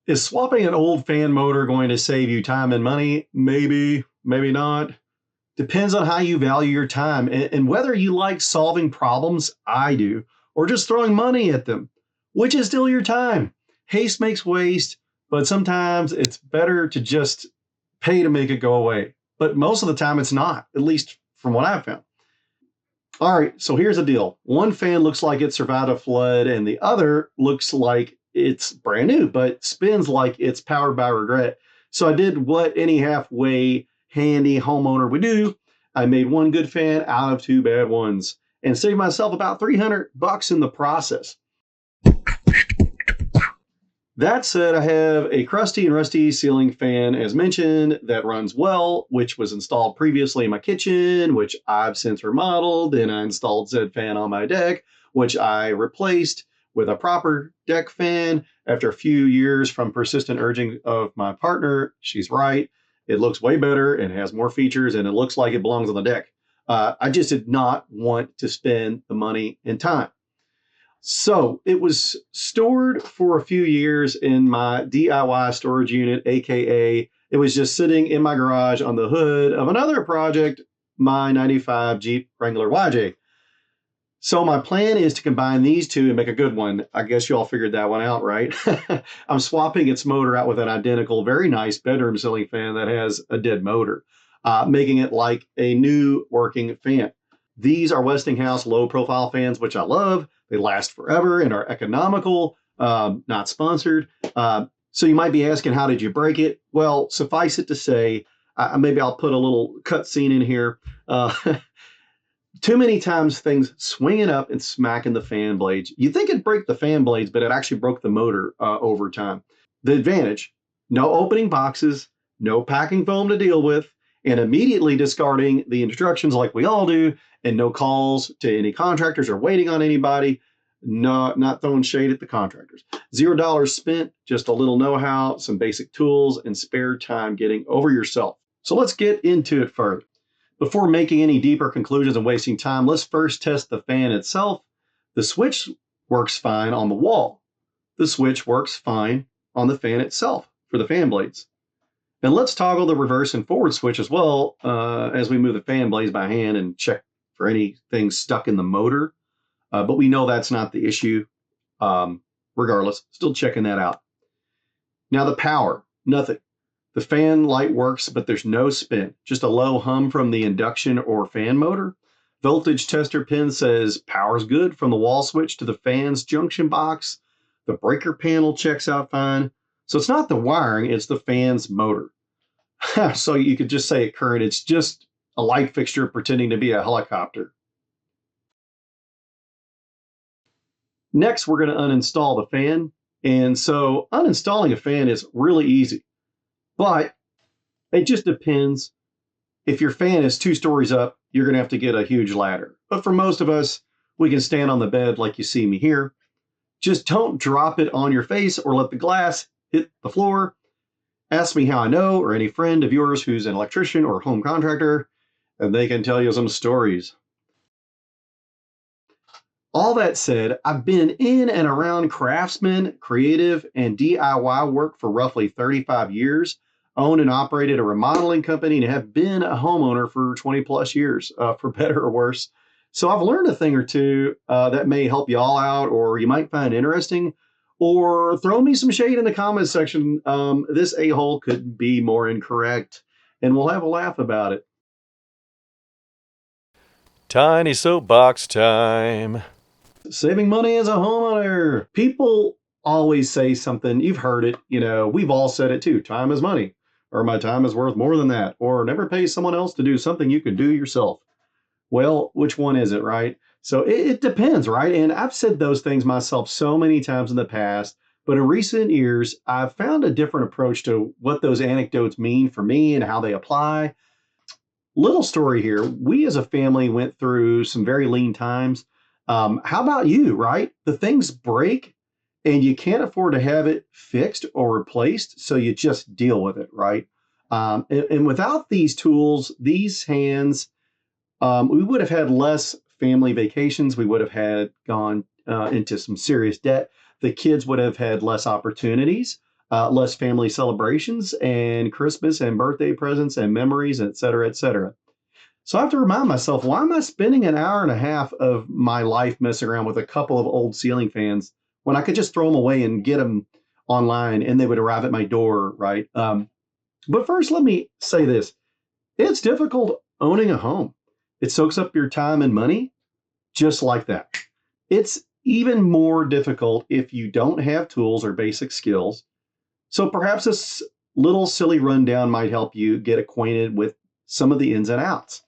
Is swapping an old fan motor going to save you time and money? Maybe, maybe not. Depends on how you value your time and whether you like solving problems, I do, or just throwing money at them, which is still your time. Haste makes waste, but sometimes it's better to just pay to make it go away. But most of the time it's not, at least from what I've found. All right, so here's the deal. One fan looks like it survived a flood, and the other looks like it's brand new, but spins like it's powered by regret. So I did what any halfway handy homeowner would do. I made one good fan out of two bad ones and saved myself about $300 in the process. That said, I have a crusty and rusty ceiling fan, as mentioned, that runs well, which was installed previously in my kitchen, which I've since remodeled. Then I installed said fan on my deck, which I replaced with a proper deck fan. After a few years from persistent urging of my partner, she's right. It looks way better and has more features, and it looks like it belongs on the deck. I just did not want to spend the money and time. So it was stored for a few years in my DIY storage unit, AKA it was just sitting in my garage on the hood of another project, my 95 Jeep Wrangler YJ. So my plan is to combine these two and make a good one. I guess you all figured that one out, right? I'm swapping its motor out with an identical, very nice bedroom ceiling fan that has a dead motor, making it like a new working fan. These are Westinghouse low profile fans, which I love. They last forever and are economical, not sponsored. So you might be asking, how did you break it? Well, suffice it to say, maybe I'll put a little cut scene in here. Too many times things swinging up and smacking the fan blades. You think it'd break the fan blades, but it actually broke the motor over time. The advantage, no opening boxes, no packing foam to deal with, and immediately discarding the instructions like we all do, and no calls to any contractors or waiting on anybody. Not throwing shade at the contractors. $0 spent, just a little know-how, some basic tools, and spare time getting over yourself. So let's get into it further. Before making any deeper conclusions and wasting time, let's first test the fan itself. The switch works fine on the wall. The switch works fine on the fan itself for the fan blades. And let's toggle the reverse and forward switch as well as we move the fan blades by hand and check for anything stuck in the motor. But we know that's not the issue. Regardless, still checking that out. Now the power, nothing. The fan light works, but there's no spin, just a low hum from the induction or fan motor. Voltage tester pin says power's good from the wall switch to the fan's junction box. The breaker panel checks out fine. So it's not the wiring, it's the fan's motor. So you could just say at current, it's just a light fixture pretending to be a helicopter. Next, we're going to uninstall the fan. And so uninstalling a fan is really easy. But it just depends. If your fan is 2 stories up, you're going to have to get a huge ladder. But for most of us, we can stand on the bed like you see me here. Just don't drop it on your face or let the glass hit the floor. Ask me how I know, or any friend of yours who's an electrician or home contractor, and they can tell you some stories. All that said, I've been in and around craftsman, creative, and DIY work for roughly 35 years, owned and operated a remodeling company, and have been a homeowner for 20 plus years, for better or worse. So I've learned a thing or two that may help you all out, or you might find interesting, or throw me some shade in the comments section. This a-hole couldn't be more incorrect, and we'll have a laugh about it. Tiny soapbox time. Saving money as a homeowner. People always say something, you've heard it, we've all said it too. Time is money, or my time is worth more than that, or never pay someone else to do something you could do yourself. Well, which one is it, right? So it depends, right? And I've said those things myself so many times in the past, but in recent years, I've found a different approach to what those anecdotes mean for me and how they apply. Little story here. We as a family went through some very lean times. How about you, right? The things break and you can't afford to have it fixed or replaced, so you just deal with it, right? And without these tools, these hands, we would have had less family vacations. We would have had gone into some serious debt. The kids would have had less opportunities. less family celebrations and Christmas and birthday presents and memories, et cetera, et cetera. So I have to remind myself, why am I spending an hour and a half of my life messing around with a couple of old ceiling fans when I could just throw them away and get them online and they would arrive at my door, right? But first, let me say this. It's difficult owning a home. It soaks up your time and money just like that. It's even more difficult if you don't have tools or basic skills. So perhaps this little silly rundown might help you get acquainted with some of the ins and outs.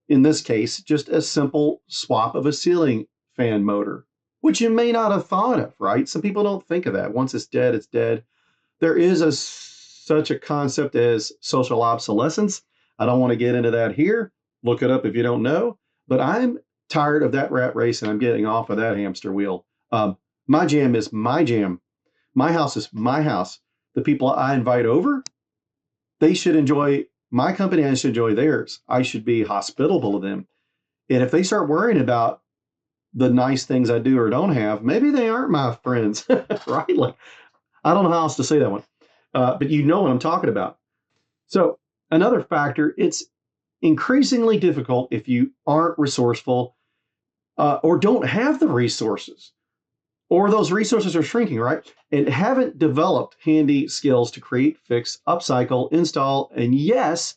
In this case, just a simple swap of a ceiling fan motor, which you may not have thought of, right? Some people don't think of that. Once it's dead, it's dead. There is such a concept as social obsolescence. I don't want to get into that here. Look it up if you don't know. But I'm tired of that rat race and I'm getting off of that hamster wheel. My jam is my jam. My house is my house. The people I invite over, they should enjoy my company. I should enjoy theirs. I should be hospitable to them. And if they start worrying about the nice things I do or don't have, maybe they aren't my friends, right? Like, I don't know how else to say that one, but you know what I'm talking about. So another factor, it's increasingly difficult if you aren't resourceful or don't have the resources, or those resources are shrinking, right? And haven't developed handy skills to create, fix, upcycle, install, and yes,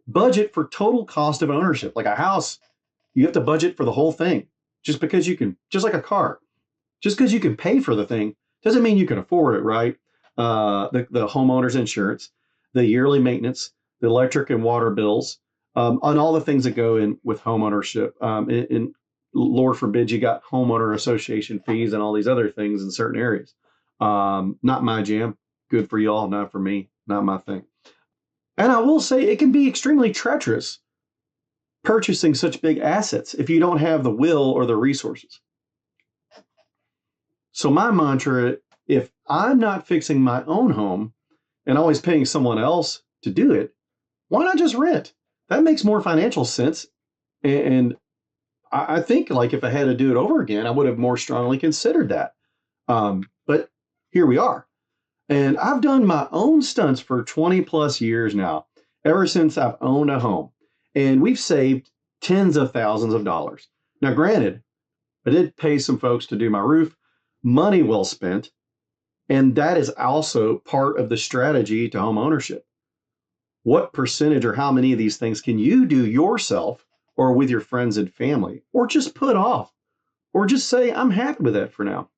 budget for total cost of ownership. Like a house, you have to budget for the whole thing. Just because you can, just like a car, just because you can pay for the thing doesn't mean you can afford it, right? The homeowner's insurance, the yearly maintenance, the electric and water bills, and all the things that go in with home ownership. And Lord forbid you got homeowner association fees and all these other things in certain areas. Not my jam. Good for y'all, not for me. Not my thing. And I will say it can be extremely treacherous purchasing such big assets if you don't have the will or the resources. So my mantra, if I'm not fixing my own home and always paying someone else to do it, why not just rent? That makes more financial sense. And I think like if I had to do it over again, I would have more strongly considered that. But here we are. And I've done my own stunts for 20 plus years now, ever since I've owned a home. And we've saved tens of thousands of dollars. Now, granted, I did pay some folks to do my roof, money well spent. And that is also part of the strategy to home ownership. What percentage or how many of these things can you do yourself or with your friends and family, or just put off, or just say, I'm happy with that for now,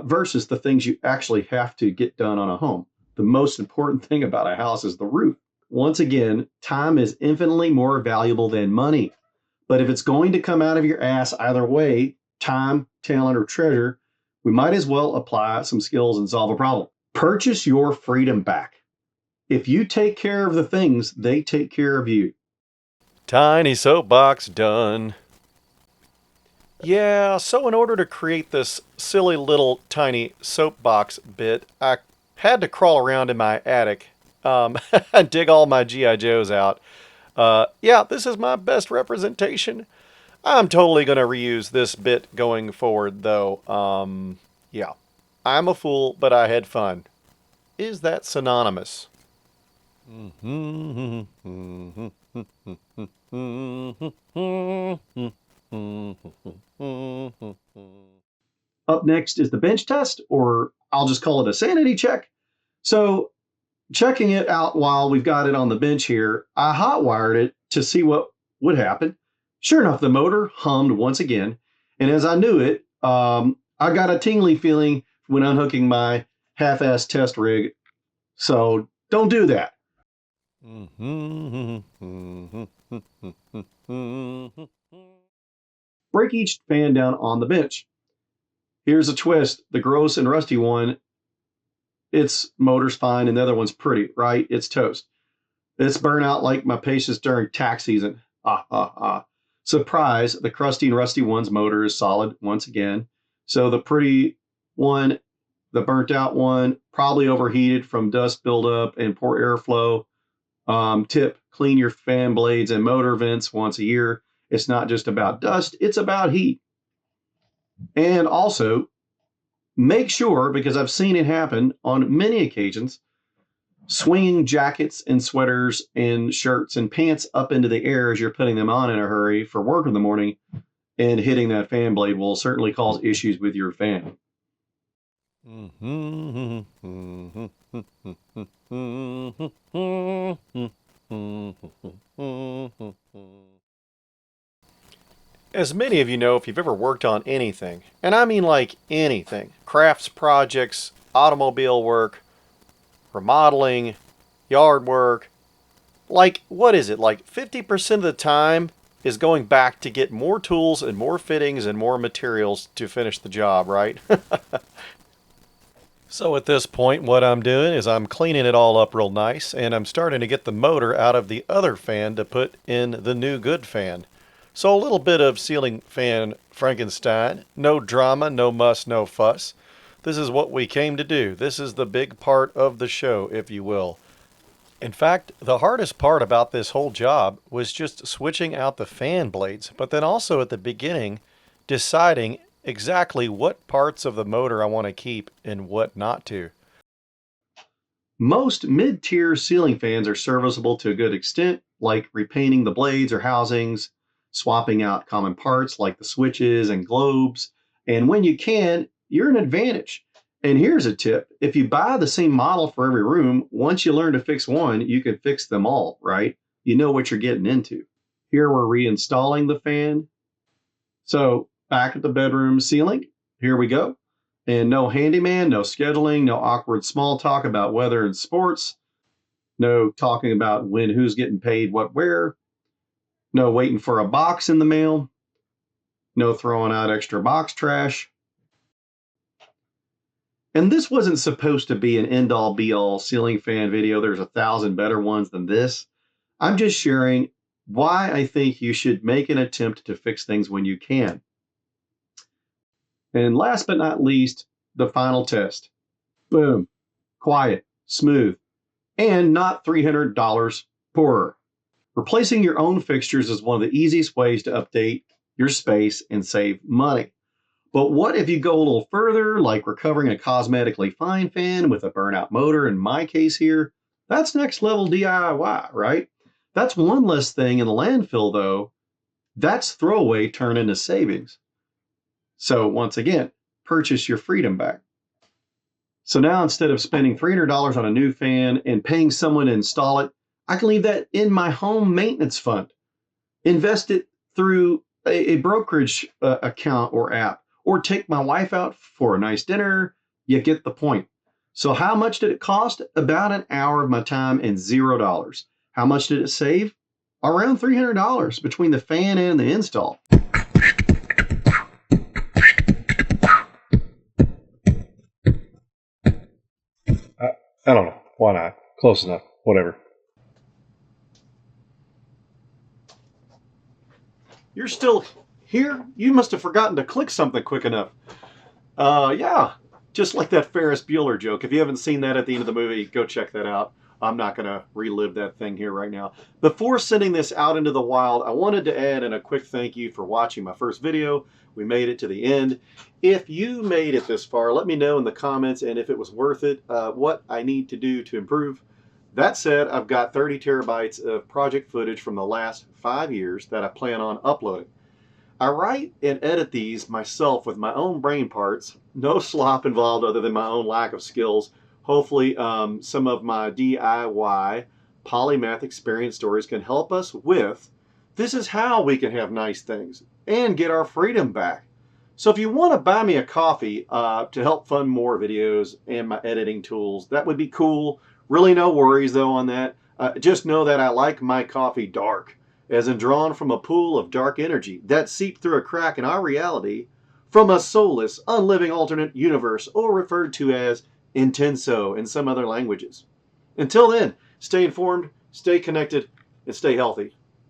versus the things you actually have to get done on a home. The most important thing about a house is the roof. Once again, time is infinitely more valuable than money. But if it's going to come out of your ass either way, time, talent, or treasure, we might as well apply some skills and solve a problem. Purchase your freedom back. If you take care of the things, they take care of you. Tiny soapbox done. Yeah, so in order to create this silly little tiny soapbox bit, I had to crawl around in my attic, and dig all my G.I. Joes out. Yeah, this is my best representation. I'm totally going to reuse this bit going forward, though. Yeah. I'm a fool, but I had fun. Is that synonymous? Up next is the bench test, or I'll just call it a sanity check. So, checking it out while we've got it on the bench here, I hot wired it to see what would happen. Sure enough, the motor hummed once again. And as I knew it, I got a tingly feeling when unhooking my half-ass test rig. So don't do that. Break each fan down on the bench. Here's a twist. The gross and rusty one, its motor's fine, and the other one's pretty, right? It's toast. It's burnout like my patience during tax season. Surprise, the crusty and rusty one's motor is solid once again. So the pretty one, the burnt out one, probably overheated from dust buildup and poor airflow. Tip, clean your fan blades and motor vents once a year. It's not just about dust, it's about heat. And also, Make sure, because I've seen it happen on many occasions, swinging jackets and sweaters and shirts and pants up into the air as you're putting them on in a hurry for work in the morning and hitting that fan blade will certainly cause issues with your fan. As many of you know, if you've ever worked on anything, and I mean like anything, crafts projects, automobile work, remodeling, yard work, like what is it? Like 50% of the time is going back to get more tools and more fittings and more materials to finish the job, right? So at this point, what I'm doing is I'm cleaning it all up real nice, and I'm starting to get the motor out of the other fan to put in the new good fan. So a little bit of ceiling fan Frankenstein. No drama, no muss, no fuss. This is what we came to do. This is the big part of the show, if you will. In fact, the hardest part about this whole job was just switching out the fan blades, but then also at the beginning, deciding exactly what parts of the motor I want to keep and what not to. Most mid-tier ceiling fans are serviceable to a good extent, like repainting the blades or housings, swapping out common parts like the switches and globes, and when you can, you're an advantage. And here's a tip. If you buy the same model for every room, once you learn to fix one, you can fix them all, right? You know what you're getting into. Here we're reinstalling the fan. So back at the bedroom ceiling, here we go. And no handyman, no scheduling, no awkward small talk about weather and sports, no talking about when who's getting paid what where, no waiting for a box in the mail, no throwing out extra box trash. And this wasn't supposed to be an end all be all ceiling fan video. There's 1,000 better ones than this. I'm just sharing why I think you should make an attempt to fix things when you can. And last but not least, the final test. Boom, quiet, smooth, and not $300 poorer. Replacing your own fixtures is one of the easiest ways to update your space and save money. But what if you go a little further, like recovering a cosmetically fine fan with a burnout motor, in my case here? That's next level DIY, right? That's one less thing in the landfill, though. That's throwaway turned into savings. So once again, purchase your freedom back. So now instead of spending $300 on a new fan and paying someone to install it, I can leave that in my home maintenance fund. Invest it through a brokerage account or app, or take my wife out for a nice dinner. You get the point. So how much did it cost? About an hour of my time and $0. How much did it save? Around $300 between the fan and the install. I don't know. Why not? Close enough. Whatever. You're still here? You must have forgotten to click something quick enough. Yeah, just like that Ferris Bueller joke. If you haven't seen that at the end of the movie, go check that out. I'm not going to relive that thing here right now. Before sending this out into the wild, I wanted to add in a quick thank you for watching my first video. We made it to the end. If you made it this far, let me know in the comments, and if it was worth it, what I need to do to improve. That said, I've got 30 terabytes of project footage from the last 5 years that I plan on uploading. I write and edit these myself with my own brain parts. No slop involved other than my own lack of skills. Hopefully some of my DIY polymath experience stories can help us with this is how we can have nice things and get our freedom back. So if you want to buy me a coffee to help fund more videos and my editing tools, that would be cool. Really no worries though on that. Just know that I like my coffee dark, as in drawn from a pool of dark energy that seeped through a crack in our reality from a soulless, unliving alternate universe, or referred to as intenso in some other languages. Until then, stay informed, stay connected, and stay healthy.